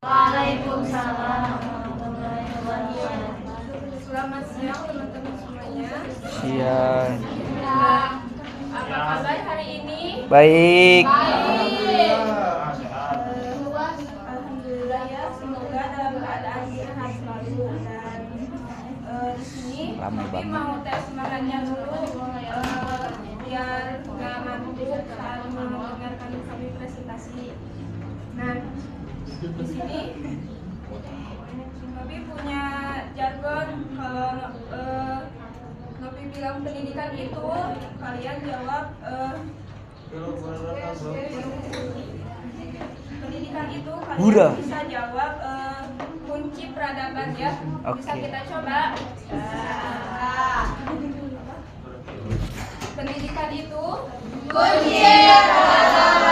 Waalaikumsalam warahmatullahi wabarakatuh. Selamat siang teman-teman semuanya. Siang. Apa kabar hari ini? Baik. Alhamdulillah ya, semoga dalam keadaan sehat selalu. Dan di sini Bibi mau tes semangatnya dulu biar nggak ngantuk saat mendengarkan kami presentasi. Nah, di sini Nopi punya jargon. Kalau Nopi bilang pendidikan itu, kalian jawab pendidikan itu, kalian bisa jawab kunci peradaban ya. Bisa kita coba. Pendidikan itu kunci peradaban.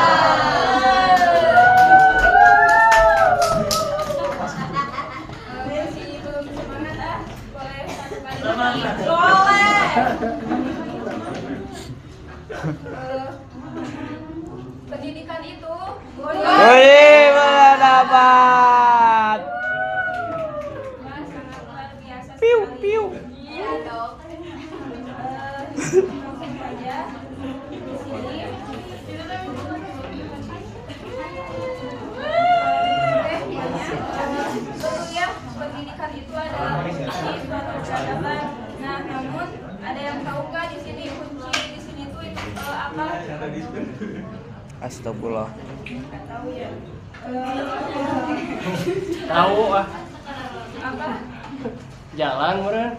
Pendidikan itu beradaban. sangat luar biasa. Piu piu. Iya dong. Langsung saja di sini. Betul ya, pendidikan itu adalah kunci suatu peradaban. Nah, namun ada yang tahu nggak di sini kunci di sini itu apa? Astagfirullah. Nggak tahu ya. Tahu ah. Apa? Jalan meureun.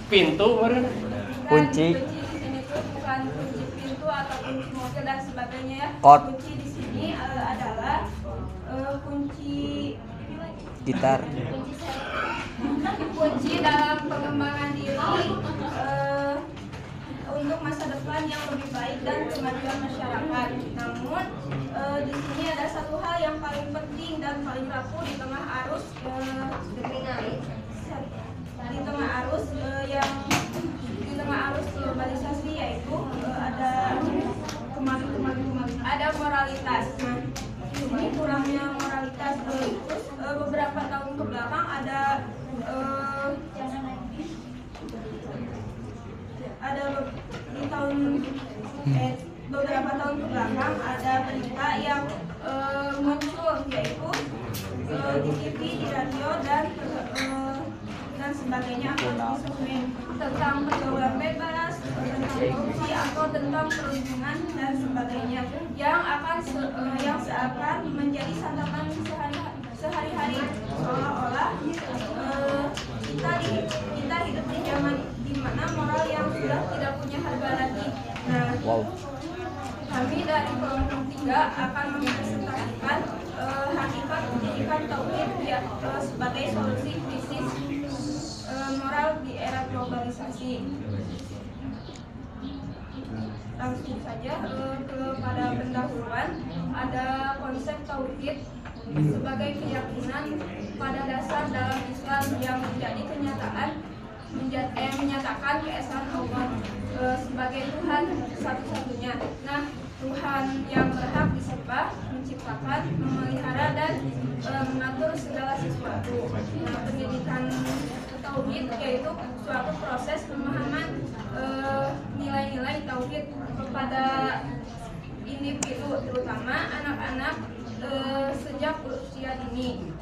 Pintu meureun. Kunci. Kunci di sini tuh bukan kunci pintu atau kunci mobil dan sebagainya ya. Kot. Kunci di sini adalah kunci Gitar. kunci dalam pengembangan diri untuk masa depan yang lebih baik dan kemajuan masyarakat. Namun di sini ada satu hal yang paling penting dan paling rapuh di tengah arus globalisasi, yaitu ada moralitas. Nah, ini kurangnya moralitas. Terus beberapa tahun ke belakang ada beberapa tahun ke belakang ada berita yang muncul, yaitu di TV, di radio dan sebagainya tentang pergaulan bebas, tentang korupsi atau tentang perlindungan dan sebagainya yang seakan menjadi santapan sehari-hari, seolah-olah kita hidup di zaman di mana moral yang sudah tidak punya harga lagi. Nah, kami dari kelompok 3 akan mempresentasikan hakikat pendidikan tauhid sebagai solusi krisis moral di era globalisasi. Langsung saja kepada pendahuluan. Ada konsep tauhid sebagai keyakinan pada dasar dalam Islam yang menjadi kenyataan menyatakan keesaan Allah sebagai Tuhan satu-satunya. Nah, Tuhan yang berhak disembah, menciptakan, memelihara dan mengatur segala sesuatu. Nah, pendidikan tauhid yaitu suatu proses pemahaman nilai-nilai tauhid kepada individu, terutama anak-anak sejak usia dini.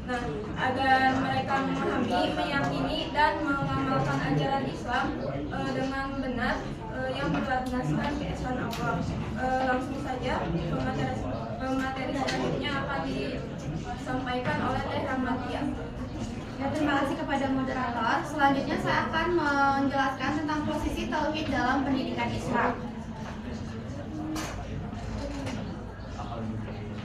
Nah, agar mereka memahami, meyakini dan mengamalkan ajaran Islam dengan benar yang berlandaskan keesaan Allah. Langsung saja pemateri selanjutnya akan disampaikan oleh Teh Rahmatia. Ya, terima kasih kepada moderator. Selanjutnya saya akan menjelaskan tentang posisi tauhid dalam pendidikan Islam.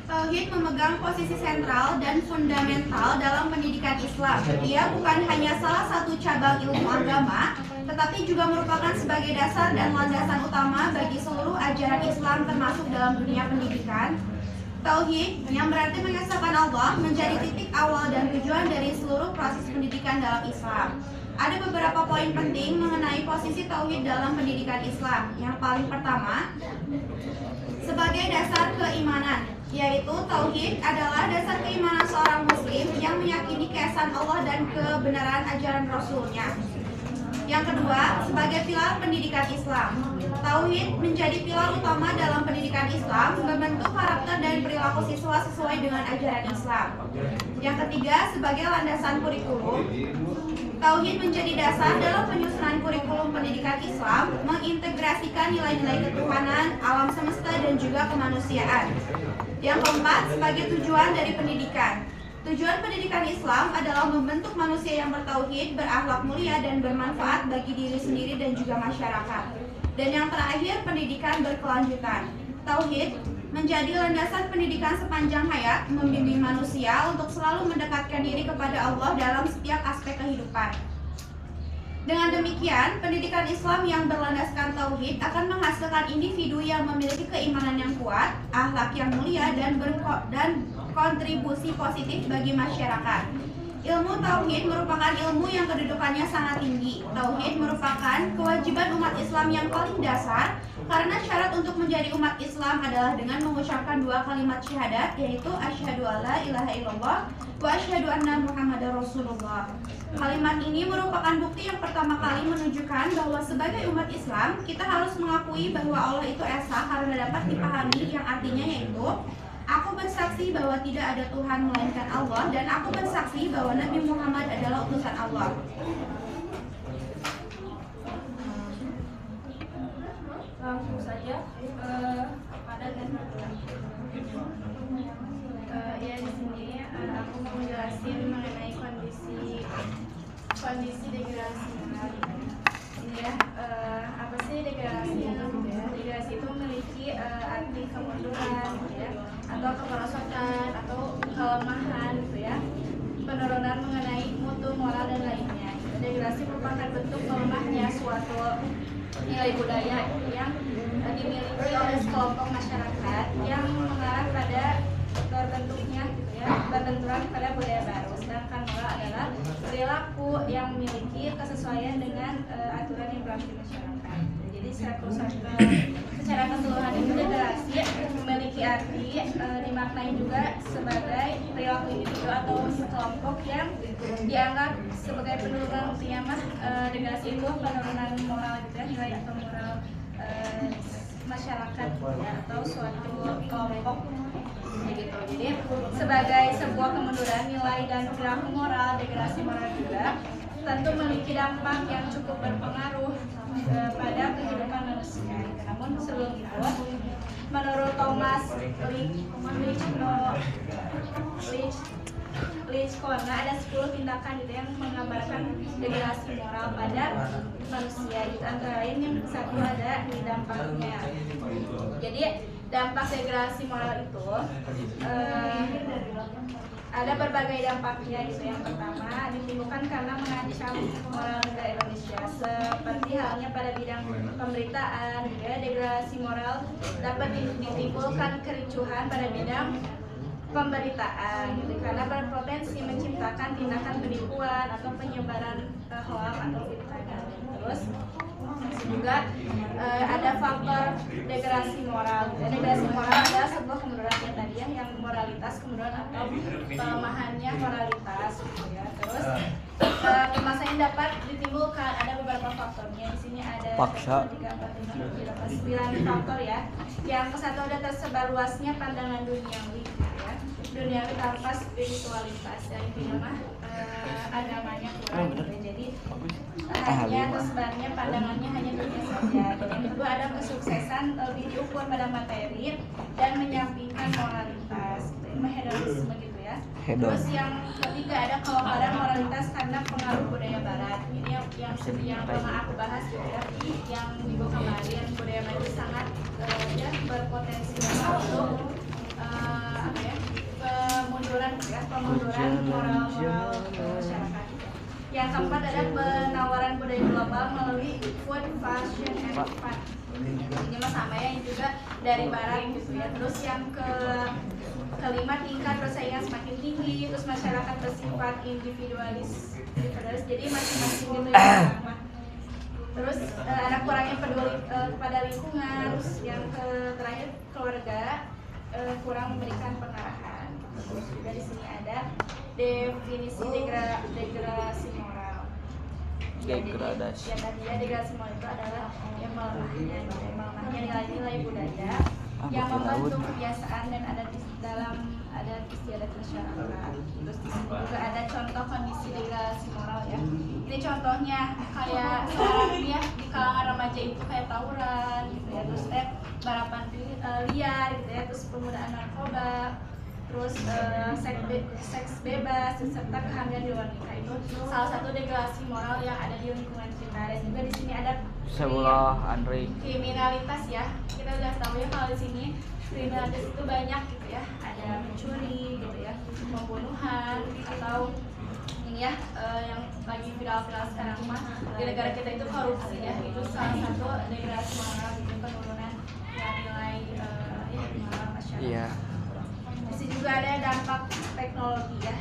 Tauhid memegang posisi sentral dan fundamental dalam pendidikan Islam. Ia bukan hanya salah satu cabang ilmu agama, tetapi juga merupakan sebagai dasar dan landasan utama bagi seluruh ajaran Islam termasuk dalam dunia pendidikan. Tauhid yang berarti mengesahkan Allah menjadi titik awal dan tujuan dari seluruh proses pendidikan dalam Islam. Ada beberapa poin penting mengenai posisi tauhid dalam pendidikan Islam. Yang paling pertama, sebagai dasar keimanan. yaitu tauhid adalah dasar keimanan seorang muslim yang meyakini keesaan Allah dan kebenaran ajaran Rasul-Nya. Yang kedua, sebagai pilar pendidikan Islam. Tauhid menjadi pilar utama dalam pendidikan Islam, membentuk karakter dan perilaku siswa sesuai dengan ajaran Islam. Yang ketiga, sebagai landasan kurikulum. Tauhid menjadi dasar dalam penyusunan kurikulum pendidikan Islam, mengintegrasikan nilai-nilai ketuhanan, alam semesta, dan juga kemanusiaan. Yang keempat, sebagai tujuan dari pendidikan. Tujuan pendidikan Islam adalah membentuk manusia yang bertauhid, berakhlak mulia, dan bermanfaat bagi diri sendiri dan juga masyarakat. Dan yang terakhir, pendidikan berkelanjutan. Tauhid menjadi landasan pendidikan sepanjang hayat, membimbing manusia untuk selalu mendekatkan diri kepada Allah dalam setiap aspek kehidupan. Dengan demikian, pendidikan Islam yang berlandaskan tauhid akan menghasilkan individu yang memiliki keimanan yang kuat, akhlak yang mulia, dan kontribusi positif bagi masyarakat. Ilmu tauhid merupakan ilmu yang kedudukannya sangat tinggi. Tauhid merupakan kewajiban umat Islam yang paling dasar, karena syarat untuk menjadi umat Islam adalah dengan mengucapkan dua kalimat syahadat, yaitu asyhadu alla ilaha illallah wa asyhadu anna muhammadar rasulullah. Kalimat ini merupakan bukti yang pertama kali menunjukkan bahwa sebagai umat Islam kita harus mengakui bahwa Allah itu esa karena dapat dipahami, yang artinya yaitu aku bersaksi bahwa tidak ada Tuhan melainkan Allah, dan aku bersaksi bahwa Nabi Muhammad adalah utusan Allah. Langsung saja pada dan Ya, di sini aku mau menjelaskan mengenai kondisi degradasi moral. Ini ya, apa sih degradasi? Degradasi itu memiliki arti kemunduran, gitu ya, atau kemerosotan, atau kelemahan, gitu ya, penurunan mengenai mutu moral dan lainnya. Degradasi merupakan bentuk melemahnya suatu nilai budaya yang dimiliki oleh sekelompok masyarakat yang mengarah pada terbentuknya, gitu ya, berbenturan pada budaya baru. Sedangkan moral adalah perilaku yang memiliki kesesuaian dengan aturan yang berlaku di masyarakat. Jadi secara keseluruhan itu degradasi memiliki arti dimaknai juga sebagai perilaku individu atau sekelompok yang dianggap sebagai penurunan. Artinya mah degradasi itu penurunan moral, gitu ya, nilai atau moral masyarakat, ya, atau suatu kelompok gitu. Jadi sebagai sebuah kemunduran nilai dan perilaku moral, degradasi moral juga tentu memiliki dampak yang cukup berpengaruh pada kehidupan manusia. Namun sebelum itu, menurut Thomas Lichkona ada 10 tindakan gitu yang menggambarkan degradasi moral pada manusia, gitu. Antara lain yang satu ada di dampaknya. Jadi dampak degradasi moral itu ada berbagai dampaknya, gitu. Yang pertama ditimbulkan karena mengancam moral negara Indonesia, seperti halnya pada bidang pemberitaan, gitu ya. Degradasi moral dapat ditimbulkan kericuhan pada bidang pemberitaan, gitu, karena berpotensi menciptakan tindakan penipuan atau penyebaran hoax atau fitnah. Terus juga ada faktor degradasi moral. Degradasi moral adalah sebuah kemunduran tadi yang moralitas, kemunduran atau pelemahannya moralitas, gitu ya. Terus kemasannya dapat ditimbulkan, ada beberapa faktornya. Di sini ada 1, 2, 3, 4, 5, 6, 7, 8, 9 faktor ya. Yang kesatu ada tersebar luasnya pandangan duniawi, gitu ya. Duniawi tanpa spiritualitas, dan ini mah agamanya kurang, gitu. Jadi hanya tersebarnya pandangannya hanya dunia saja. Dan yang kedua ada kesuksesan lebih diukur pada materi dan menyampingkan moralitas, gitu. Hedonisme, gitu ya. Terus yang ketiga ada kelonggaran moralitas karena pengaruh budaya barat. Ini yang pernah aku bahas, gitu ya, yang minggu kemarin. Budaya barat itu sangat ya, berpotensi untuk apa ya, pemunduran, gitu ya, pemunduran moral masyarakat. Yang keempat ada penawaran budaya global melalui food, fashion, and fun. Ini mah sama ya, ini juga dari barat, gitu ya. Terus yang kelima tingkat persaingan semakin tinggi, terus masyarakat bersifat individualis, jadi masing-masing gitu ya. Terus ada kurangnya peduli kepada lingkungan. Terus yang terakhir keluarga kurang memberikan pengarahan. Terus juga di sini ada definisi degradasi moral. Degradasi. Ya tadinya degradasi moral itu adalah yang melemahnya nilai-nilai budaya yang membentuk kebiasaan dan adat istiadat masyarakat. Terus di sini juga ada contoh kondisi degradasi moral ya. Ini contohnya kayak sekarang ya di kalangan remaja itu kayak tawuran gitu ya, terus balapan liar gitu ya, terus penggunaan narkoba, terus seks bebas serta kehamilan di luar nikah itu salah satu degradasi moral yang ada di lingkungan kita. Dan juga di sini ada kriminalitas ya. Kita udah tahu ya kalau di sini kriminalitas itu banyak gitu ya, ada mencuri gitu ya, pembunuhan atau ini ya yang lagi viral-viral sekarang mah di negara kita itu korupsi ya, itu salah satu degradasi moral gitu, penurunan nilai moral masyarakat. Iya. Di sini juga ada dampak teknologi ya.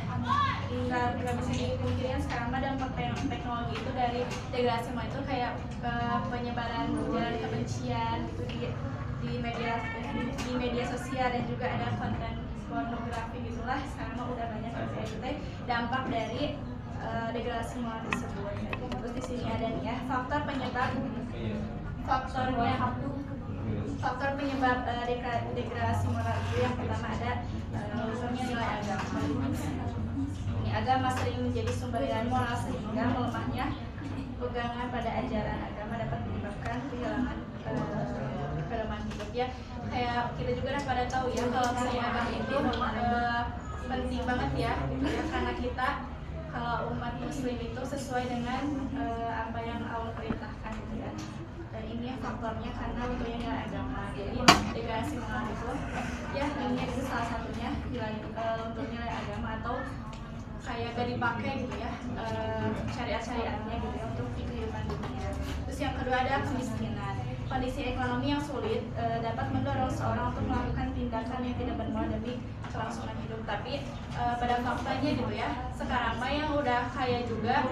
Nggak bisa dipungkiri sekarang mah dampak teknologi itu dari degradasi moral itu kayak penyebaran ujaran kebencian gitu di media sosial, dan juga ada konten pornografi gitulah. Sekarang mah udah banyak kayak gitu dampak dari degradasi moral tersebut. Terus di sini ada nih ya faktor penyebab degradasi moral itu yang pertama ada misalnya nilai agama. Ini agama sering menjadi sumber nilai moral sehingga melemahnya pegangan pada ajaran agama dapat menyebabkan kehilangan kelemahan hidup ya. Kayak kita juga udah pada tahu ya kalau misalnya agama itu penting banget ya, karena kita kalau umat muslim itu sesuai dengan apa yang Allah perintahkan gitu ya. Dan ini faktornya karena tentunya nilai agama. Jadi degradasi moral itu ya ini itu salah satunya untuk nilai agama atau kayak gak dipakai gitu ya syariat-syariatnya gitu ya untuk kehidupan dunia. Terus yang kedua ada kemiskinan. Kondisi ekonomi yang sulit dapat mendorong seorang untuk melakukan tindakan yang tidak bermoral demi kelangsungan hidup. Tapi pada faktanya gitu ya, sekarang mah yang udah kaya juga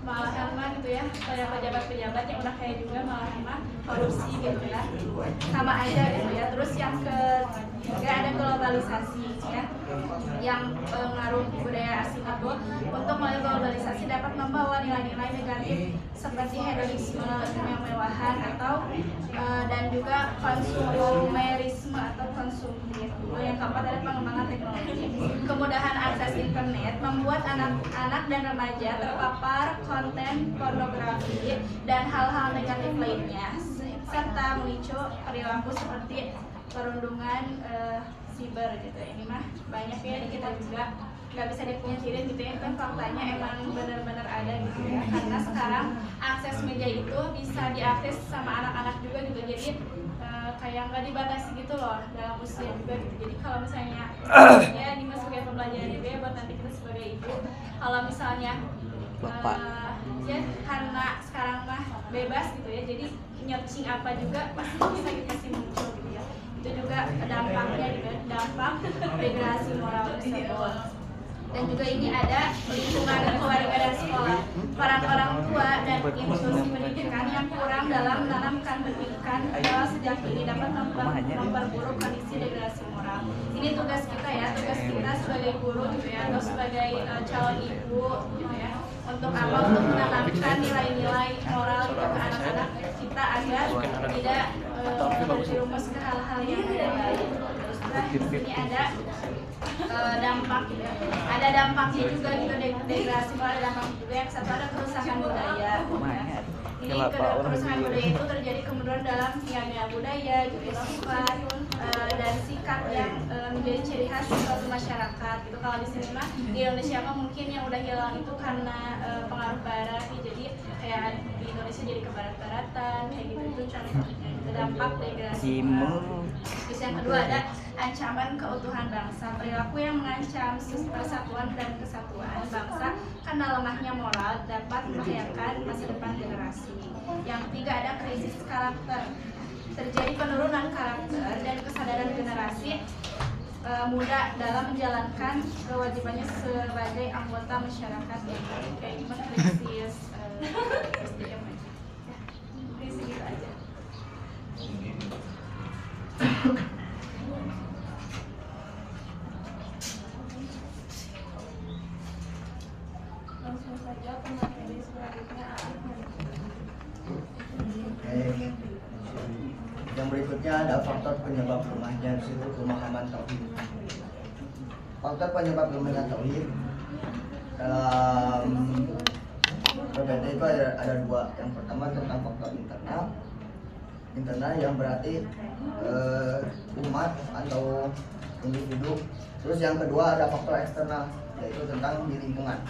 malahan mah gitu ya, kayak pejabat-pejabat yang udah kaya juga malahan mah korupsi gitu ya, sama aja gitu ya. Terus yang ketiga ada globalisasi ya, yang pengaruh budaya asing itu untuk melalui globalisasi dapat membawa nilai-nilai negatif seperti hedonisme, kemewahan atau dan juga konsumerisme atau konsumtif. Yang keempat ada pengembangan teknologi. Kemudahan akses internet membuat anak-anak dan remaja terpapar konten pornografi dan hal-hal negatif lainnya, serta memicu perilaku seperti perundungan siber gitu. Ini mah banyak ya, kita juga nggak bisa dipungkirin gitu ya, kan faktanya emang benar-benar ada gitu ya, karena sekarang akses media itu bisa diakses sama anak-anak juga gitu. Jadi kayak nggak dibatasi gitu loh dalam usia juga gitu. Jadi kalau misalnya ya ini mas sebagai pembelajaran juga ya buat nanti kita sebagai ibu, kalau misalnya ya karena sekarang mah bebas gitu ya, jadi searching apa juga pasti bisa dikasih muncul gitu ya. Itu juga dampaknya juga, dampak degradasi moral tersebut. Dan juga ini ada lingkungan keluarga dan sekolah. Para orang tua dan institusi pendidikan yang kurang dalam menanamkan pendidikan sejak dini dapat memperburuk kondisi degradasi moral. Ini tugas kita ya, tugas kita sebagai guru gitu ya, atau sebagai calon ibu gitu ya. Untuk apa? Untuk menanamkan nilai-nilai moral gitu ke anak-anak kita agar tidak terjerumus ke hal-hal yang tidak baik. Terus di sini ada dampak gitu ya. Ada dampaknya juga gitu, degradasi moral ada dampak juga. Yang satu ada kerusakan budaya gitu ya. Ini kerusakan budaya itu terjadi kemunduran dalam nilai budaya gitu, sifat dan sikap yang menjadi ciri khas suatu masyarakat gitu. Kalau di sini mah di Indonesia mah mungkin yang udah hilang itu karena pengaruh barat nih, jadi kayak di Indonesia jadi kebarat-baratan kayak gitu. Itu contohnya gitu, dampak degradasi moral. Terus yang kedua ada ancaman keutuhan bangsa. Perilaku yang mengancam persatuan dan kesatuan bangsa karena lemahnya moral dapat membahayakan masa depan generasi. Yang ketiga ada krisis karakter. Terjadi penurunan karakter dan kesadaran generasi muda dalam menjalankan kewajibannya sebagai anggota masyarakat yang kayak gimana krisis SDM aja. Krisis gitu aja. saja pemateri selanjutnya. Oke. Yang berikutnya ada faktor penyebab lemahnya yaitu pemahaman tauhid. Faktor penyebab lemahnya tauhid dalam PPT itu ada dua. Yang pertama tentang faktor internal yang berarti umat atau individu. Terus yang kedua ada faktor eksternal yaitu tentang di lingkungan.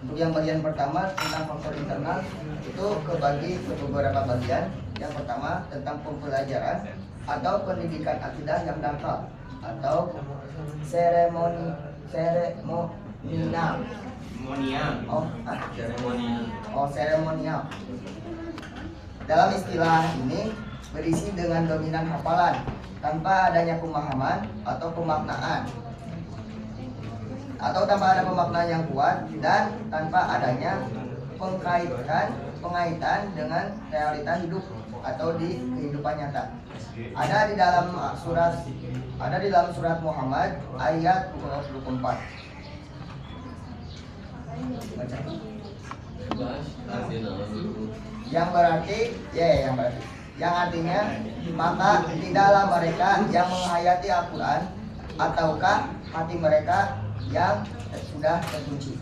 Untuk yang bagian pertama tentang faktor internal itu kebagi ke beberapa bagian. Yang pertama tentang pembelajaran atau pendidikan akidah yang dangkal atau seremonial. Seremonial. Dalam istilah ini berisi dengan dominan hafalan tanpa adanya pemahaman atau pemaknaan, atau tanpa ada pemaknaan yang kuat dan tanpa adanya pengaitan dengan realita hidup atau di kehidupan nyata. Ada di dalam surat Muhammad ayat 24. Baca. Yang artinya maka tidaklah mereka yang menghayati Al-Quran ataukah hati mereka yang sudah terkunci.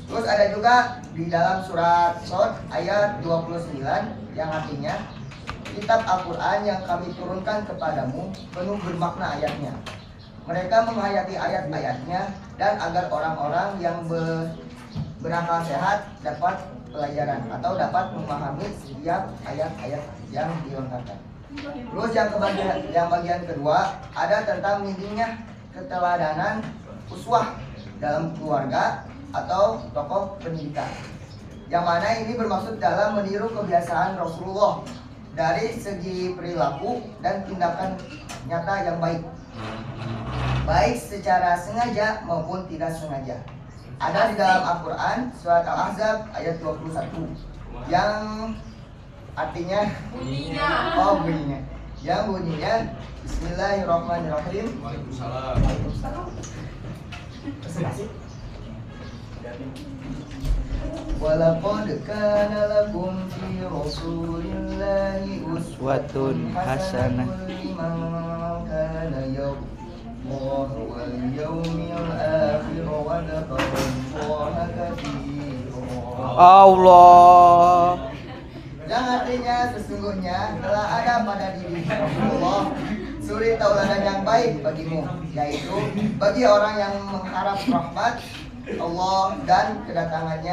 Terus ada juga di dalam surat Shad ayat 29 yang artinya kitab Al-Quran yang kami turunkan kepadamu penuh bermakna ayatnya. Mereka menghayati ayat-ayatnya dan agar orang-orang yang berakal sehat dapat pelajaran atau dapat memahami setiap ayat-ayat yang dilengkapkan. Terus yang bagian kedua ada tentang minimnya keteladanan uswah dalam keluarga atau tokoh pendidikan. Yang mana ini bermaksud dalam meniru kebiasaan Rasulullah dari segi perilaku dan tindakan nyata yang baik secara sengaja maupun tidak sengaja. Ada di dalam Al-Quran surat Al-Ahzab ayat 21 yang artinya yang bunyinya Bismillahirrahmanirrahim. Walaqad kana lakum fi Rasulillahi uswatun hasanah liman kana yarjullaha wal yawmil akhir wa dzakarallaha katsiran. Allah. Yang artinya sesungguhnya telah ada pada diri Rasulullah suri tauladan yang baik bagimu, yaitu bagi orang yang mengharap rahmat Allah dan kedatangan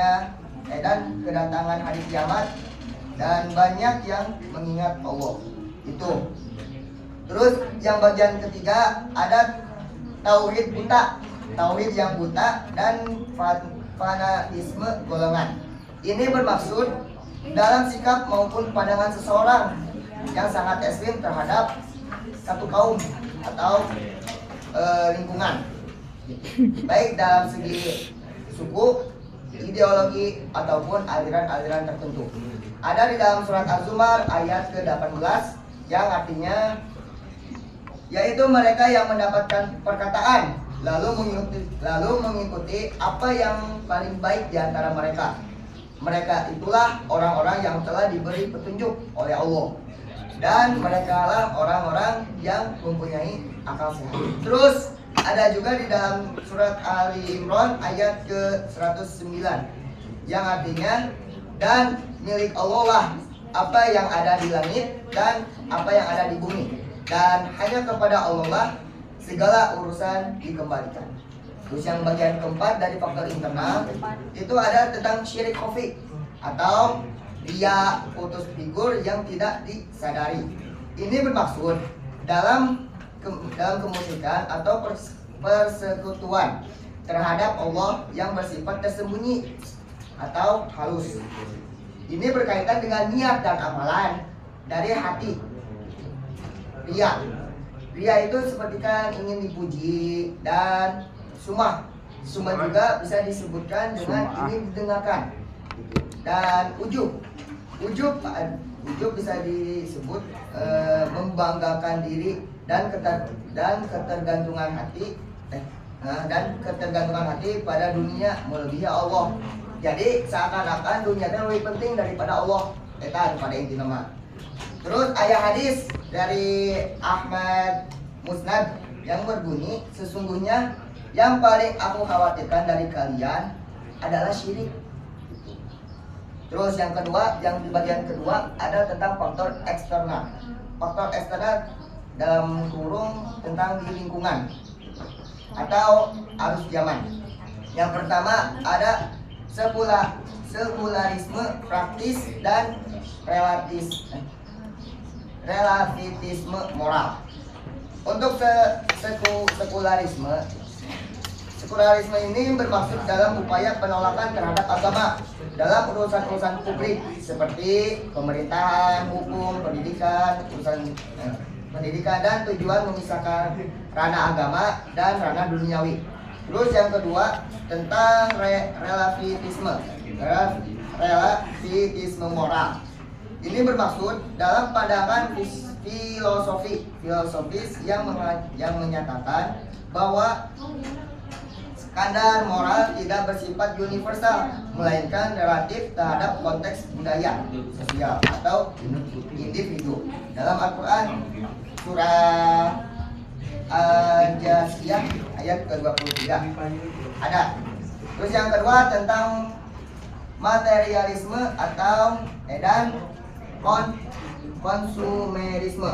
hari kiamat dan banyak yang mengingat Allah. Itu. Terus yang bagian ketiga ada tauhid buta, tauhid yang buta dan fanatisme golongan. Ini bermaksud dalam sikap maupun pandangan seseorang yang sangat ekstrim terhadap satu kaum atau lingkungan, baik dalam segi suku, ideologi ataupun aliran-aliran tertentu. Ada di dalam surat Az-Zumar ayat ke-18 yang artinya yaitu mereka yang mendapatkan perkataan lalu mengikuti apa yang paling baik di antara mereka. Mereka itulah orang-orang yang telah diberi petunjuk oleh Allah, dan mereka lah orang-orang yang mempunyai akal sehat. Terus ada juga di dalam surat Ali Imran ayat ke-109 yang artinya dan milik Allah lah apa yang ada di langit dan apa yang ada di bumi, dan hanya kepada Allah lah segala urusan dikembalikan. Terus yang bagian keempat dari faktor internal itu ada tentang syirik khafi atau riya, putus figur yang tidak disadari. Ini bermaksud dalam kemusyrikan atau persekutuan terhadap Allah yang bersifat tersembunyi atau halus. Ini berkaitan dengan niat dan amalan dari hati. Riya itu seperti kan ingin dipuji, dan sumah juga bisa disebutkan dengan ingin didengarkan. Dan ujub bisa disebut membanggakan diri dan ketergantungan hati pada dunia melebihi Allah. Jadi seakan-akan dunia itu lebih penting daripada Allah. Eta pada inti nama. Terus ayat hadis dari Ahmad Musnad yang berbunyi, sesungguhnya yang paling aku khawatirkan dari kalian adalah syirik. Terus yang kedua, yang di bagian kedua ada tentang faktor eksternal. Faktor eksternal dalam kurung tentang di lingkungan atau arus zaman. Yang pertama ada sekularisme praktis dan relativisme moral. Untuk sekularisme ini bermaksud dalam upaya penolakan terhadap agama dalam urusan-urusan publik seperti pemerintahan, hukum, pendidikan, pendidikan dan tujuan memisahkan ranah agama dan ranah duniawi. Terus yang kedua tentang relativisme moral. Ini bermaksud dalam pandangan filosofis yang menyatakan bahwa standar moral tidak bersifat universal, melainkan relatif terhadap konteks budaya, sosial, atau individu. Dalam Al-Quran, surah Al-Jasiyah ayat ke-23 ada. Terus yang kedua tentang materialisme atau dan konsumerisme.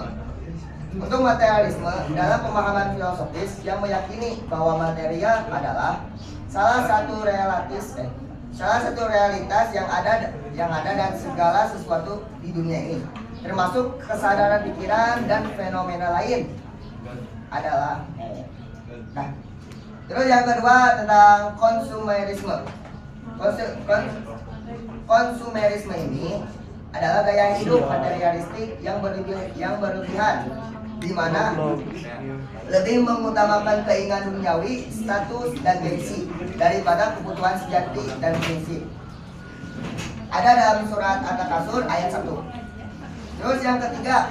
Untuk materialisme dalam pemahaman filosofis yang meyakini bahwa material adalah salah satu realitas yang ada dan segala sesuatu di dunia ini, termasuk kesadaran pikiran dan fenomena lain adalah. Nah, terus yang kedua tentang konsumerisme. Konsumerisme ini adalah gaya hidup materialistik yang berlebihan, di mana lebih mengutamakan keinginan duniawi, status dan gengsi daripada kebutuhan sejati dan prinsip. Ada dalam surat At-Takasur ayat 1. Terus yang ketiga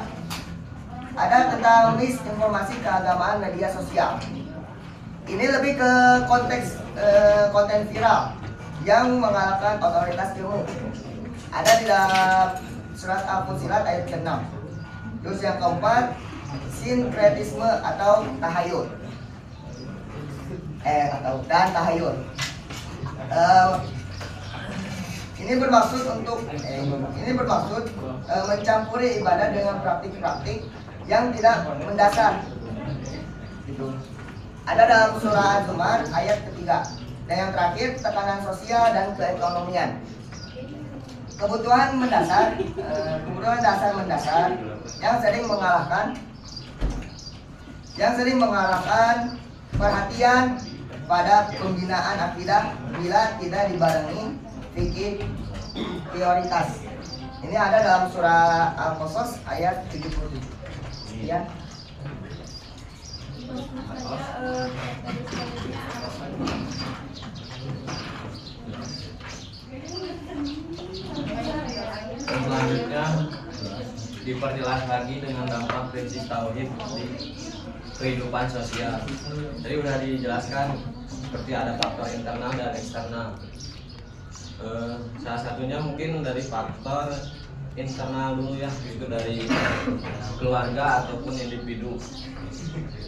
ada tentang misinformasi keagamaan media sosial. Ini lebih ke konteks konten viral yang mengalahkan otoritas ilmu. Ada di dalam surat Al-Fussilat ayat ke-6. Terus yang keempat, sinkretisme atau tahayul. Tahayul. Ini bermaksud mencampuri ibadah dengan praktik-praktik yang tidak mendasar. Gitu. Ada dalam surah Az-Zumar ayat ketiga. Dan yang terakhir, tekanan sosial dan keekonomian. Kebutuhan dasar mendasar yang sering mengalahkan perhatian pada pembinaan akidah bila tidak dibarengi fikih prioritas. Ini ada dalam surah Al-Qasas ayat 77. Sekian. Selanjutnya diperjelas lagi dengan dampak prinsip tauhid di kehidupan sosial. Tadi sudah dijelaskan seperti ada faktor internal dan eksternal. Salah satunya mungkin dari faktor internal dulu ya, itu dari keluarga ataupun individu.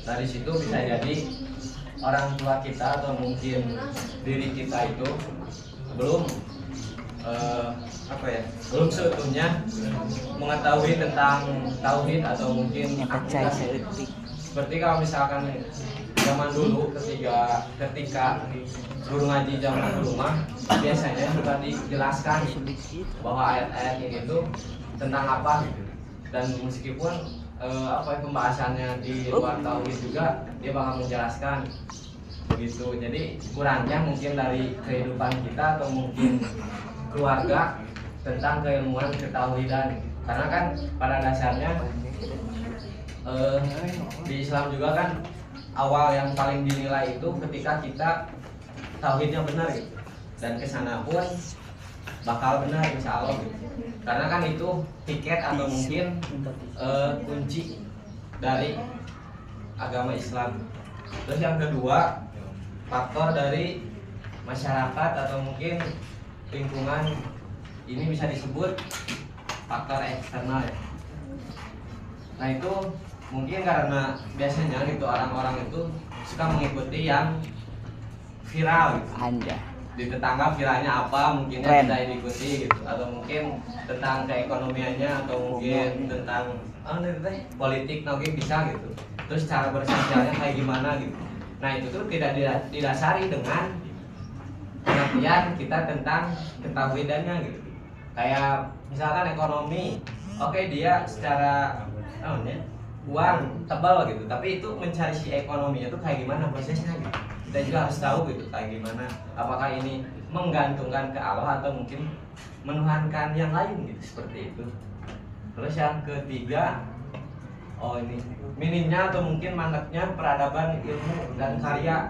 Dari situ bisa jadi orang tua kita atau mungkin diri kita itu belum belum seutuhnya mengetahui tentang tauhid atau mungkin akidah. Seperti kalau misalkan zaman dulu ketika guru ngaji zaman dulu mah biasanya juga dijelaskan bahwa ayat-ayat ini tuh tentang apa, dan meskipun pembahasannya di luar tauhid juga dia bakal menjelaskan begitu. Jadi kurangnya mungkin dari kehidupan kita atau mungkin keluarga tentang keilmuan ketauhidan, karena kan pada dasarnya di Islam juga kan awal yang paling dinilai itu ketika kita tauhidnya benar gitu, dan kesana pun bakal benar insya Allah gitu. Karena kan itu tiket atau mungkin kunci dari agama Islam. Terus yang kedua, faktor dari masyarakat atau mungkin lingkungan ini bisa disebut faktor eksternal ya. Nah itu mungkin karena biasanya gitu orang-orang itu suka mengikuti yang viral gitu. Anda. Di tetangga viralnya apa mungkin bisa diikuti gitu, atau mungkin tentang keekonomiannya, atau mungkin tentang politik mungkin bisa gitu. Terus cara bersosialnya kayak gimana gitu. Nah itu tuh tidak didasari dengan pengertian kita tentang ketahuidannya gitu. Kayak misalkan ekonomi, oke dia secara uang tebal gitu, tapi itu mencari si ekonominya tuh kayak gimana prosesnya gitu. Kita juga harus tahu gitu kayak gimana, apakah ini menggantungkan ke Allah atau mungkin menuhankan yang lain gitu, seperti itu. Terus yang ketiga, ini minimnya atau mungkin mandeknya peradaban ilmu dan karya.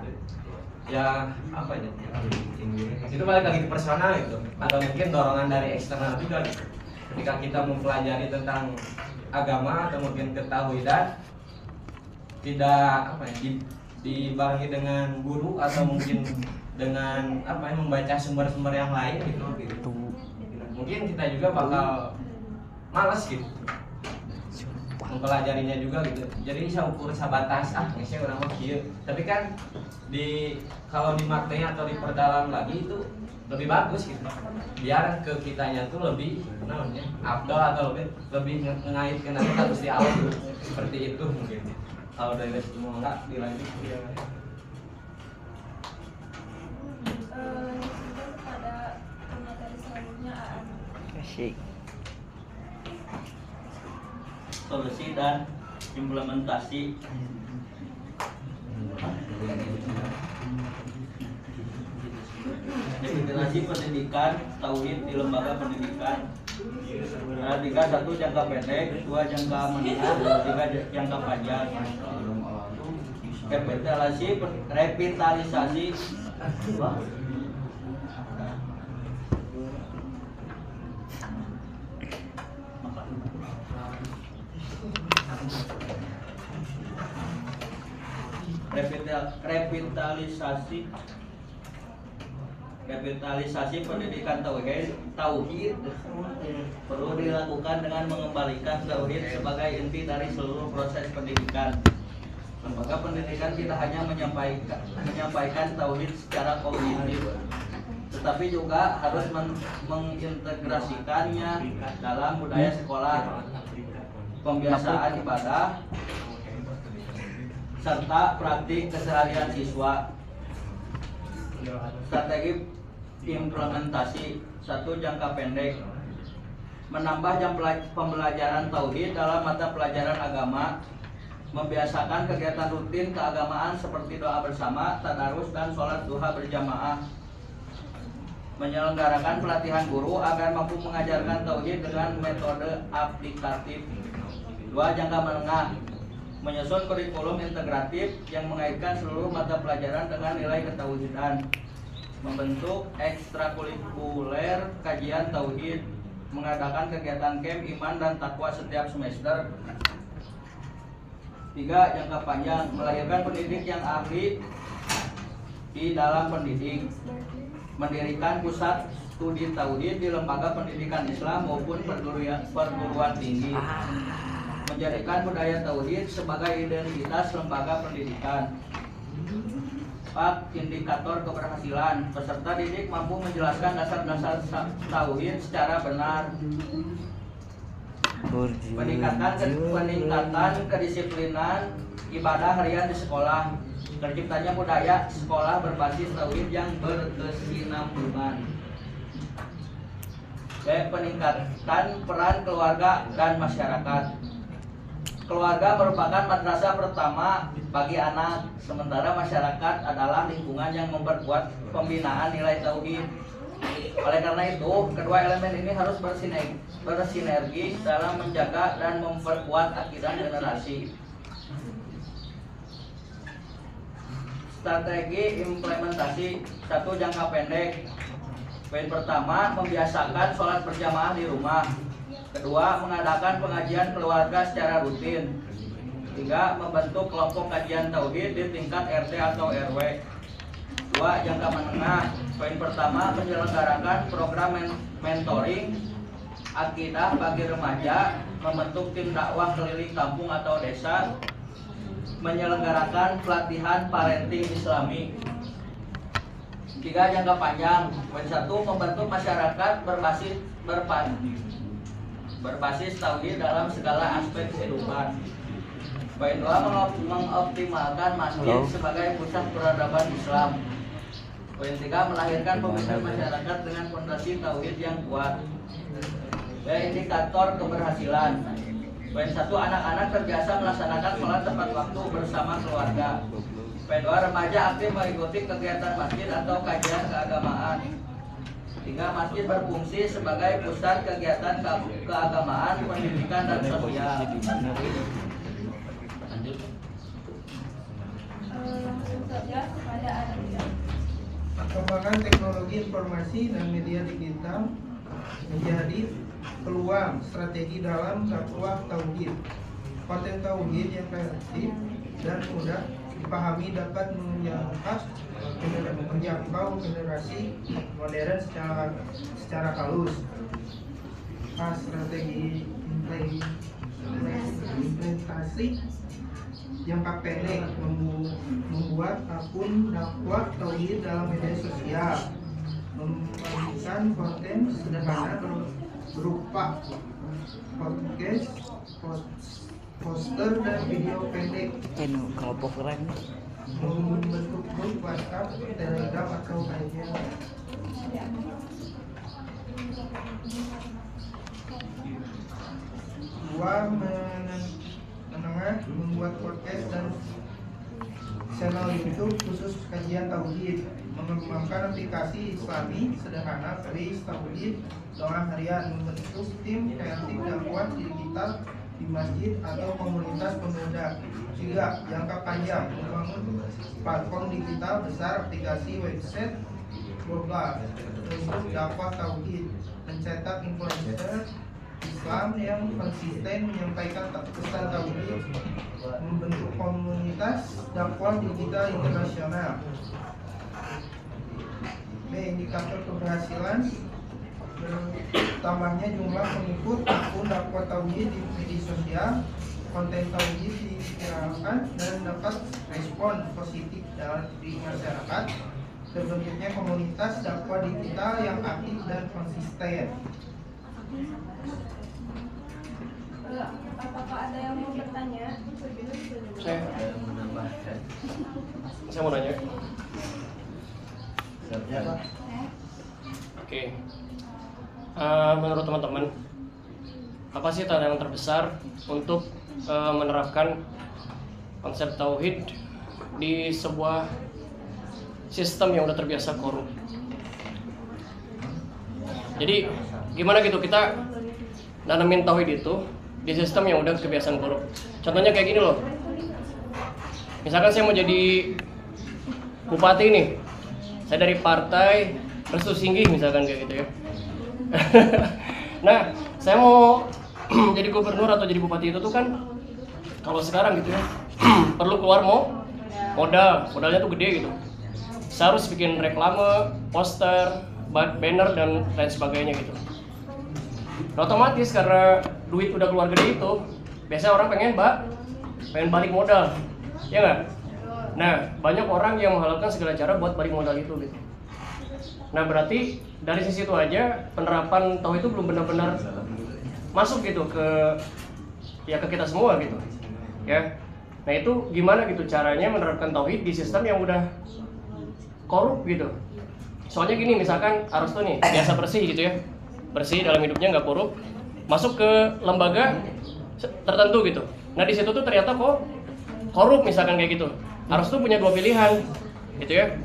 Ya apa ya, itu balik lagi ke personal gitu, atau mungkin dorongan dari eksternal juga gitu. Ketika kita mempelajari tentang agama atau mungkin ketauhidan, tidak dibarengi dengan guru atau mungkin dengan membaca sumber-sumber yang lain gitu. Mungkin kita juga bakal malas gitu mempelajarinya juga gitu. Jadi saya ukur sabatas saya udah mau kieu. Tapi kan kalau dimaknai atau diperdalam lagi itu lebih bagus gitu. Biar ke kitanya tuh lebih afdal atau lebih mengaitkan kita Gusti Allah gitu. Seperti itu mungkin. Kalau dari semua enggak dilanjut ya. Pada materi selanjutnya Asik. Solusi dan implementasi. Definisi pendidikan tauhid di lembaga pendidikan. Ada 1 jangka pendek, 2 jangka menengah, 3 jangka panjang. Revitalisasi revitalisasi pendidikan tauhid perlu dilakukan dengan mengembalikan tauhid sebagai inti dari seluruh proses pendidikan. Lembaga pendidikan tidak hanya menyampaikan tauhid secara kognitif, tetapi juga harus mengintegrasikannya dalam budaya sekolah, pembiasaan ibadah, serta praktik keseharian siswa. Strategi implementasi. 1 jangka pendek, menambah jam pembelajaran tauhid dalam mata pelajaran agama, membiasakan kegiatan rutin keagamaan seperti doa bersama, tadarus, dan sholat duha berjamaah, menyelenggarakan pelatihan guru agar mampu mengajarkan tauhid dengan metode aplikatif. 2 jangka menengah, menyusun kurikulum integratif yang mengaitkan seluruh mata pelajaran dengan nilai ketauhidan, membentuk ekstrakurikuler kajian tauhid, mengadakan kegiatan camp iman dan takwa setiap semester. 3 jangka panjang, melahirkan pendidik yang ahli di dalam pendidik, mendirikan pusat studi tauhid di lembaga pendidikan Islam maupun perguruan tinggi, menjadikan budaya tauhid sebagai identitas lembaga pendidikan. 4 indikator keberhasilan, peserta didik mampu menjelaskan dasar-dasar tauhid secara benar. Peningkatan kedisiplinan ibadah harian di sekolah, terciptanya budaya sekolah berbasis tauhid yang berkesinambungan. Peningkatan peran keluarga dan masyarakat. Keluarga merupakan madrasah pertama bagi anak, sementara masyarakat adalah lingkungan yang memperkuat pembinaan nilai tauhid. Oleh karena itu, kedua elemen ini harus bersinergi dalam menjaga dan memperkuat akidah generasi. Strategi implementasi. 1 jangka pendek. Poin pertama, membiasakan sholat berjamaah di rumah. Kedua, mengadakan pengajian keluarga secara rutin. 3, membentuk kelompok kajian tauhid di tingkat RT atau RW. 2 jangka menengah, Poin pertama, menyelenggarakan program mentoring akidah bagi remaja, membentuk tim dakwah keliling kampung atau desa, menyelenggarakan pelatihan parenting islami. 3, jangka panjang. Poin 1, membentuk masyarakat berbasis tauhid dalam segala aspek kehidupan. Poin 2, mengoptimalkan masjid sebagai pusat peradaban Islam. Poin 3, melahirkan pemimpin masyarakat dengan fondasi tauhid yang kuat. Indikator keberhasilan. Poin 1, anak-anak terbiasa melaksanakan sholat tepat waktu bersama keluarga. Poin 2, remaja aktif mengikuti kegiatan masjid atau kajian keagamaan. 3, masjid berfungsi sebagai pusat kegiatan keagamaan, pendidikan, dan sosial. Langsung saja kepada Anda. Perkembangan teknologi informasi dan media digital menjadi peluang strategi dalam dakwah tauhid. Konten tauhid yang kreatif dan mudah dipahami dapat menjangkau generasi modern secara halus. Strategi implementasi jangka pendek, membuat akun dakwah tauhid dalam media sosial, membagikan konten sederhana berupa podcast, poster dan video pendek, membentuk grup WhatsApp, Telegram atau lainnya. Menengah, membuat podcast dan channel YouTube khusus kajian tauhid, mengembangkan aplikasi Islami sederhana Keris Tauhid, doa harian, membentuk tim kreatif dakwah digital di masjid atau komunitas pemuda. 3, jangka panjang, membangun platform digital besar, aplikasi, website global untuk dakwah tauhid, mencetak influencer Islam yang konsisten menyampaikan pesan tauhid, membentuk komunitas dakwah digital internasional. Indikator keberhasilan, bertambahnya jumlah pengikut akun dakwah tauhid di media sosial, konten tauhid diviralkan dan dapat respon positif dari masyarakat, terbentuknya komunitas dakwah digital yang aktif dan konsisten. Apakah ada yang mau bertanya? Saya mau nanya. Oke. Menurut teman-teman, apa sih tantangan terbesar untuk menerapkan konsep tauhid di sebuah sistem yang udah terbiasa korup? Jadi gimana gitu kita nanamin tauhid itu di sistem yang udah kebiasaan korup? Contohnya kayak gini loh. Misalkan saya mau jadi bupati nih, saya dari partai Restu Singgih misalkan kayak gitu ya. Nah, saya mau jadi gubernur atau jadi bupati itu tuh kan kalau sekarang gitu ya perlu keluar modalnya tuh gede gitu. Saya harus bikin reklame, poster, banner dan lain sebagainya gitu. Nah, otomatis karena duit udah keluar gede itu, biasanya orang pengen balik modal, ya nggak? Nah, banyak orang yang menghalalkan segala cara buat balik modal itu gitu. Nah, berarti dari sisi itu aja penerapan tauhid itu belum benar-benar masuk gitu ke kita semua gitu, ya. Nah, itu gimana gitu caranya menerapkan tauhid di sistem yang udah korup gitu? Soalnya gini, misalkan Arosto nih biasa bersih gitu ya, bersih dalam hidupnya nggak korup, masuk ke lembaga tertentu gitu. Nah, di situ tuh ternyata kok korup misalkan kayak gitu. Arosto punya dua pilihan gitu ya,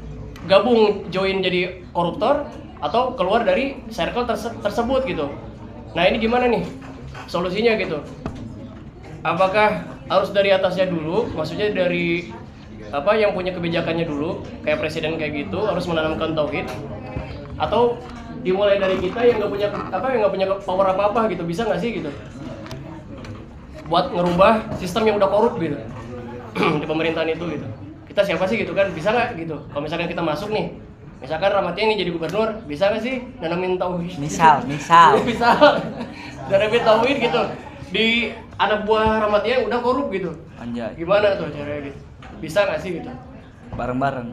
gabung join jadi koruptor atau keluar dari circle tersebut gitu. Nah, ini gimana nih solusinya gitu? Apakah harus dari atasnya dulu, maksudnya dari yang punya kebijakannya dulu, kayak presiden kayak gitu harus menanamkan tauhid, atau dimulai dari kita yang nggak punya power apa gitu, bisa nggak sih gitu buat ngerubah sistem yang udah korup gitu di pemerintahan itu gitu? Kita siapa sih gitu kan, bisa nggak gitu? Kalau misalkan kita masuk nih Misalkan Ramadhan ini jadi gubernur, bisa nggak sih nanamin tauhid? Misal. Misal nanamin tauhid gitu. Di anak buah Ramadhan udah korup gitu. Anjay. Gimana tuh caranya gitu? Bisa nggak sih gitu? Bareng-bareng.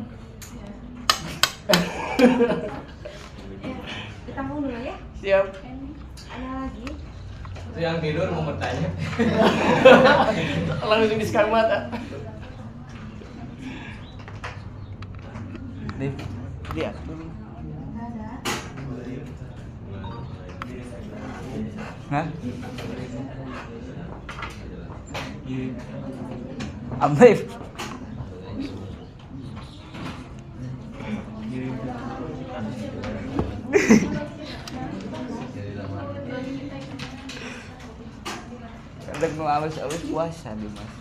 Ditanggung dulu ya. Siap. Ada lagi? Itu yang tidur mau bertanya. Langsung disekam mata. Dia. Hah? Ambil. Kadang nu alus-alus puasa di mas.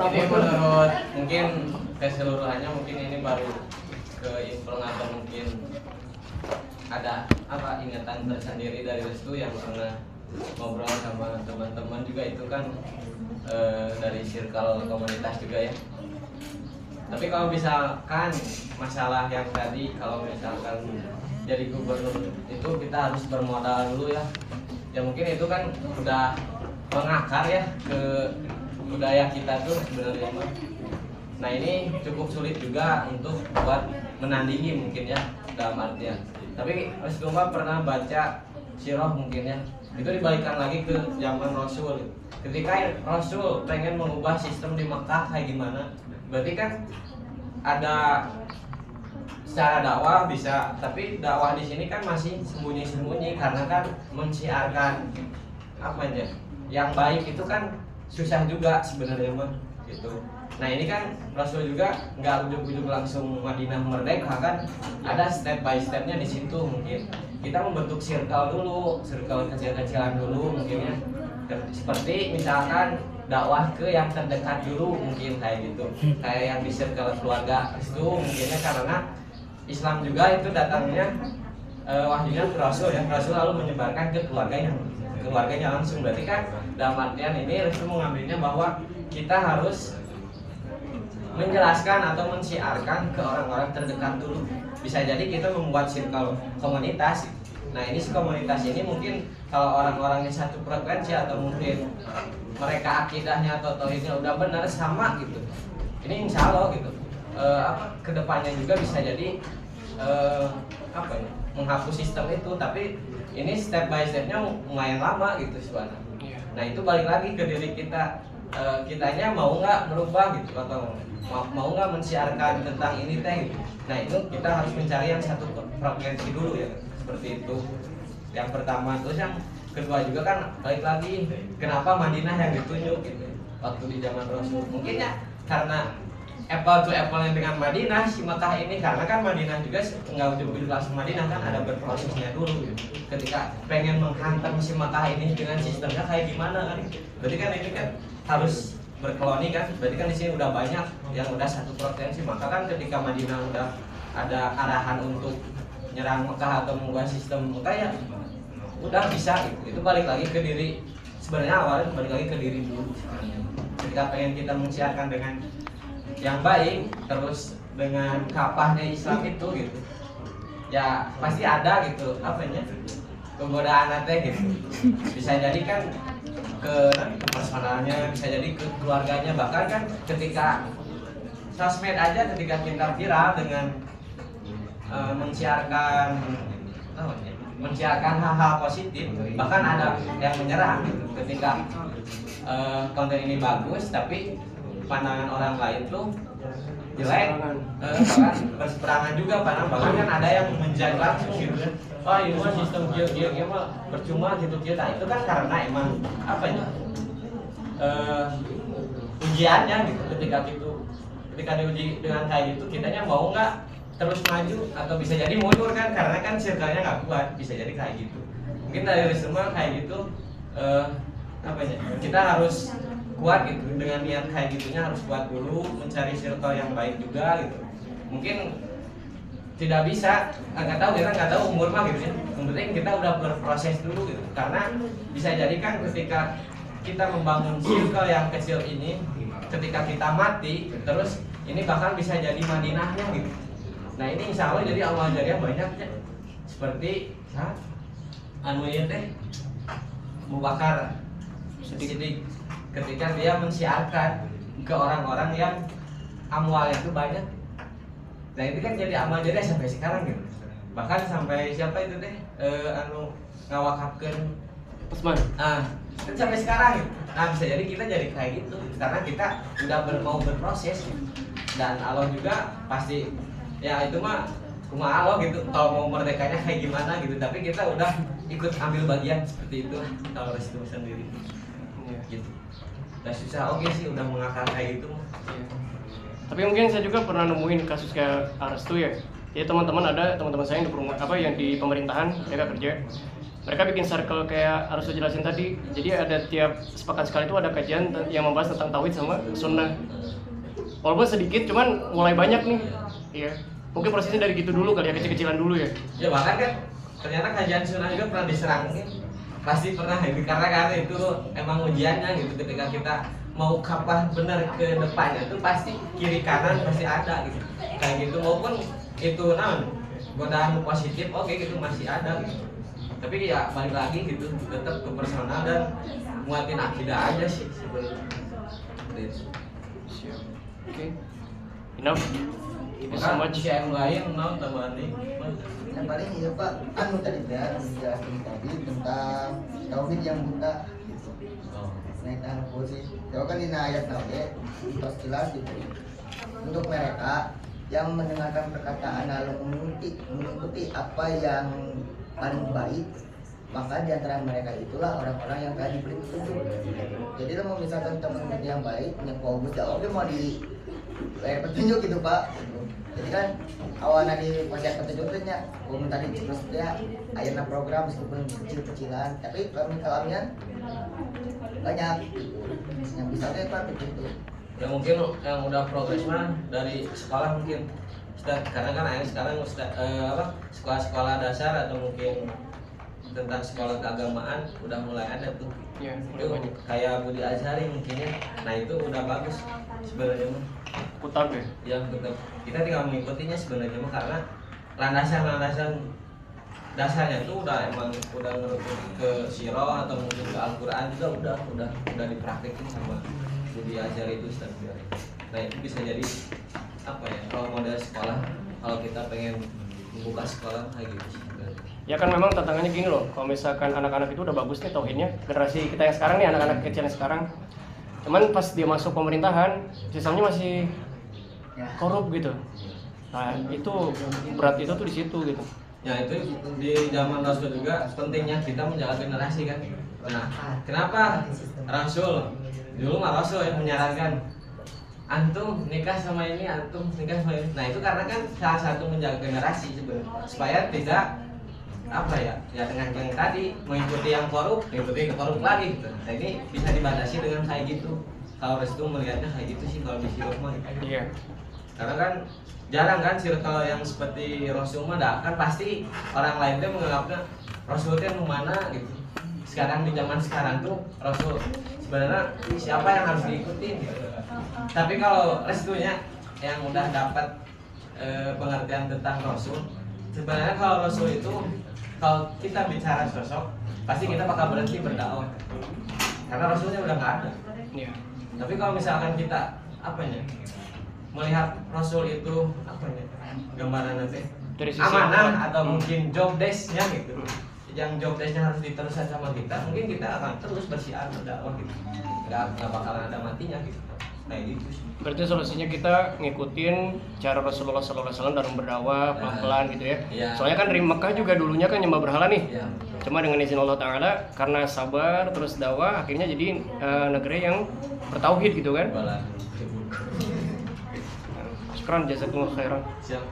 Ini menurut mungkin keseluruhannya mungkin ini baru keimplang atau mungkin ada apa ingatan tersendiri dari Restu yang pernah ngobrol sama teman-teman juga itu kan dari circle komunitas juga ya. Tapi kalau misalkan masalah yang tadi kalau misalkan jadi gubernur itu kita harus bermodal dulu ya. Ya mungkin itu kan udah mengakar ya ke budaya kita tuh sebenarnya. Nah ini cukup sulit juga untuk buat menandingi mungkin ya dalam artian. Tapi Restu pernah baca sirah mungkin ya. Itu dibalikan lagi ke zaman Rasul. Ketika Rasul pengen mengubah sistem di Mekah kayak gimana? Berarti kan ada secara dakwah bisa, tapi dakwah di sini kan masih sembunyi-sembunyi karena kan mensiarkan apa aja yang baik itu kan susah juga sebenarnya mah gitu. Nah ini kan Rasul juga nggak ujuk-ujuk langsung Madinah merdeka kan, ada step by stepnya di situ. Mungkin kita membentuk circle dulu, circle kecil-kecilan dulu mungkin ya, seperti misalkan dakwah ke yang terdekat dulu mungkin kayak gitu, kayak yang di circle keluarga itu mungkinnya karena Islam juga itu datangnya wahyunya ke Rasul ya, Rasul lalu menyebarkan ke keluarganya langsung. Berarti kan dalam artian ini Rasul mengambilnya bahwa kita harus menjelaskan atau mensiarkan ke orang-orang terdekat dulu. Bisa jadi kita membuat circle komunitas. Nah ini komunitas ini mungkin kalau orang-orangnya satu frekuensi atau mungkin mereka akidahnya atau tauhidnya udah benar sama gitu. Ini insya Allah gitu. Kedepannya juga bisa jadi menghapus sistem itu, tapi ini step by stepnya lumayan lama gitu sebenarnya. Nah itu balik lagi ke diri kita, kitanya mau nggak merubah gitu atau mau nggak mensiarkan tentang ini teh gitu. Nah itu kita harus mencari yang satu frekuensi dulu ya, seperti itu yang pertama. Terus yang kedua juga kan balik lagi kenapa Madinah yang ditunjuk gitu waktu di zaman Rasul. Mungkin ya karena apple to apple yang dengan Madinah si Mekah ini, karena kan Madinah juga nggak ujuk-ujuk langsung Madinah kan ada berprosesnya dulu gitu. Ketika pengen menghantam si Mekah ini dengan sistemnya kayak gimana kan, berarti kan ini kan harus berkoloni kan, berarti kan di sini udah banyak yang udah satu frekuensi. Maka kan ketika Madinah udah ada arahan untuk nyerang Mekah atau mengubah sistem Mekah ya udah bisa gitu. Itu balik lagi ke diri, sebenarnya awalnya balik lagi ke diri dulu sebenarnya. Ketika pengen kita mensiarkan dengan yang baik terus dengan kapahnya Islam itu gitu ya pasti ada gitu apanya kegodaan nanti gitu. Bisa jadi kan ke personalnya, bisa jadi ke keluarganya, bahkan kan ketika sosmed aja ketika kita viral dengan mensiarkan hal-hal positif, bahkan ada yang menyerang gitu. Ketika konten ini bagus tapi pandangan orang lain tuh jelek, bahkan berseberangan juga bahkan kan ada yang menjudge langsung gitu kan, oh ini mah sistem kia mah percuma gitu kita. Itu kan karena emang apa ya ujiannya gitu. Ketika diuji dengan kayak gitu, kitanya mau nggak terus maju atau bisa jadi mundur kan, karena kan circle-nya nggak kuat, bisa jadi kayak gitu. Mungkin dari semua kayak gitu kita harus kuat gitu, dengan niat kayak gitunya harus kuat dulu, mencari circle yang baik juga gitu. Mungkin tidak bisa, kita nggak tahu umur mah gitu ya. Yang penting kita udah berproses dulu gitu, karena bisa jadi kan ketika kita membangun circle yang kecil ini, ketika kita mati, terus ini bahkan bisa jadi Madinahnya gitu. Nah ini insya Allah jadi amal jariah banyaknya. Seperti anu ieu teh Abu Bakar Siddiq ketika dia mensiarkan ke orang-orang yang amwalnya itu banyak. Nah itu kan jadi amal jariah sampai sekarang gitu. Bahkan sampai siapa itu teh anu ngawakafkeun Usman. kan sampai sekarang gitu. Nah bisa jadi kita jadi kayak gitu karena kita udah mau berproses gitu. Dan Allah juga pasti ya itu mah kumaha Allah gitu kalau mau merdekanya kayak gimana gitu, tapi kita udah ikut ambil bagian seperti itu kalau restu sendiri gitu. Dan susah oke sih udah mengakar kayak gitu. Tapi mungkin saya juga pernah nemuin kasus kayak Arestu ya. Jadi teman-teman saya yang di yang di pemerintahan mereka kerja. Mereka bikin circle kayak harus jelasin tadi. Jadi ada tiap sepekan sekali itu ada kajian yang membahas tentang tauhid sama sunnah. Walaupun sedikit, cuman mulai banyak nih. Iya. Mungkin prosesnya dari gitu dulu kali ya, kecil-kecilan dulu ya. Ya bahkan kan ternyata kajian sunnah juga pernah diserang nih. Pasti pernah gitu karena itu emang ujiannya gitu ketika kita mau kapah benar ke depannya tuh pasti kiri kanan pasti ada gitu. Kayak gitu maupun itu godaan positif oke gitu masih ada gitu. Tapi ya balik lagi gitu tetap ke personal dan nguatin akidah aja sih sebenarnya. Oke. Enough. Thank you so much. Yang lain teman nih. Yang paling ya Pak, anu tadi ya menjelaskan tadi tentang tauhid yang buta gitu. Naik anu sih. Kalau kan di ayat nabi terus jelas gitu. Untuk mereka yang mendengarkan perkataan lalu mengikuti apa yang paling baik, maka di antara mereka itulah orang-orang yang telah diberi petunjuk. Jadi kalau misalkan teman yang baik punya fokus jauh dia mau di petunjuk gitu Pak. Jadi kan awalnya di posisi petunjuknya, tadi terus dia ayana program meskipun kecil-kecilan, tapi kalamnya banyak gitu. Yang bisa deh Pak begitu. Ya mungkin yang udah progres mah dari sekolah mungkin. Karena kan sekarang sekolah-sekolah dasar atau mungkin tentang sekolah keagamaan udah mulai ada tuh. Iya, kayak Budi Azhari mungkinnya. Nah itu udah bagus sebenarnya mah. Putar ya. Yang kita tinggal mengikutinya sebenarnya mah karena landasan dasarnya tuh udah ngerukut ke sirah atau mungkin ke Al-Qur'an juga udah dipraktekin sama Budi Azhari itu sendiri. Nah itu bisa jadi apa ya kalau model sekolah kalau kita pengen membuka sekolah kayak gitu. Ya kan memang tantangannya gini loh, kalau misalkan anak-anak itu udah bagus nih tauhidnya, generasi kita yang sekarang nih, anak-anak kecil yang sekarang, cuman pas dia masuk pemerintahan, sistemnya masih korup gitu. Nah itu berat itu tuh di situ gitu. Ya itu di zaman Rasul juga pentingnya kita menjaga generasi kan. Nah kenapa Rasul dulu mah Rasul yang menyarankan antum nikah sama ini, antum nikah sama ini. Nah itu karena kan salah satu menjaga generasi sebenarnya supaya tidak apa ya dengan yang tadi mengikuti yang korup, mengikuti ke korup lagi gitu. Nah ini bisa dibatasi dengan kayak gitu. Kalau Restu melihatnya kayak gitu sih kalau di circle mah. Iya. Karena kan jarang kan circle yang seperti Rasul mah kan pasti orang lain tuh menganggapnya Rasul itu mana gitu. Sekarang di zaman sekarang tuh Rasul sebenarnya siapa yang harus diikuti gitu. Tapi kalau Restunya yang udah dapat pengertian tentang Rasul, sebenarnya kalau Rasul itu kalau kita bicara sosok pasti kita bakal berhenti berdakwah karena Rasulnya udah nggak ada. Iya. Tapi kalau misalkan kita melihat Rasul itu gambaran nanti amanah atau mungkin job desk-nya gitu, yang job desk-nya harus diteruskan sama kita, mungkin kita akan terus bersiar berdakwah gitu, nggak bakalan ada matinya gitu. Kayak gitu sih. Berarti solusinya kita ngikutin cara Rasulullah SAW dalam berdakwah pelan-pelan gitu ya. Ya. Soalnya kan dari Mekah juga dulunya kan nyembah berhala nih. Ya. Cuma dengan izin Allah Ta'ala karena sabar terus dakwah akhirnya jadi negeri yang bertauhid gitu kan. Syukran jazakumullah khairan. Siap.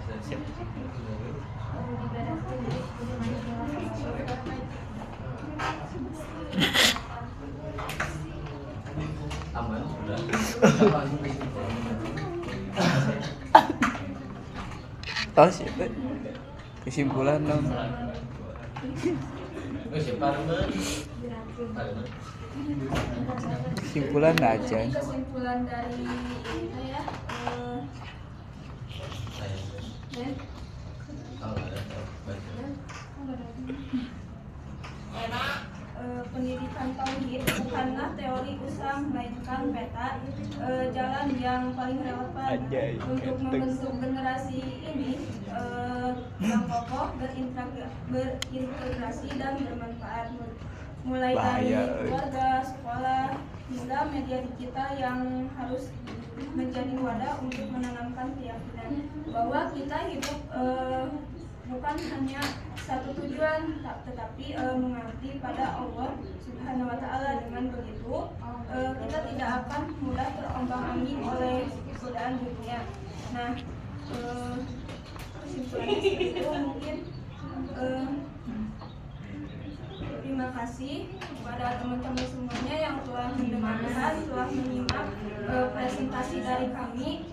Aman sudah. Tahu sih kesimpulan dong. Siapa Parman? Kesimpulan aja. Jadi kesimpulan dari saya pendidikan tauhid bukanlah teori usang melainkan peta jalan yang paling relevan untuk membentuk generasi ini yang kokoh, berintegrasi dan bermanfaat, mulai dari keluarga, sekolah hingga media digital yang harus menjadi wadah untuk menanamkan keyakinan bahwa kita hidup bukan hanya satu tujuan, tetapi mengabdi pada Allah Subhanahu wa Ta'ala. Dengan begitu, kita tidak akan mudah terombang-ambing oleh godaan dunia. Nah, kesimpulannya seperti itu. Mungkin terima kasih kepada teman-teman semuanya yang telah mendengarkan, telah menyimak presentasi dari kami.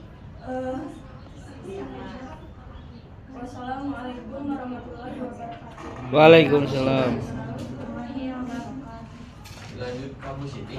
Wassalamualaikum warahmatullahi wabarakatuh. Waalaikumsalam. Lanjut kamu Siti.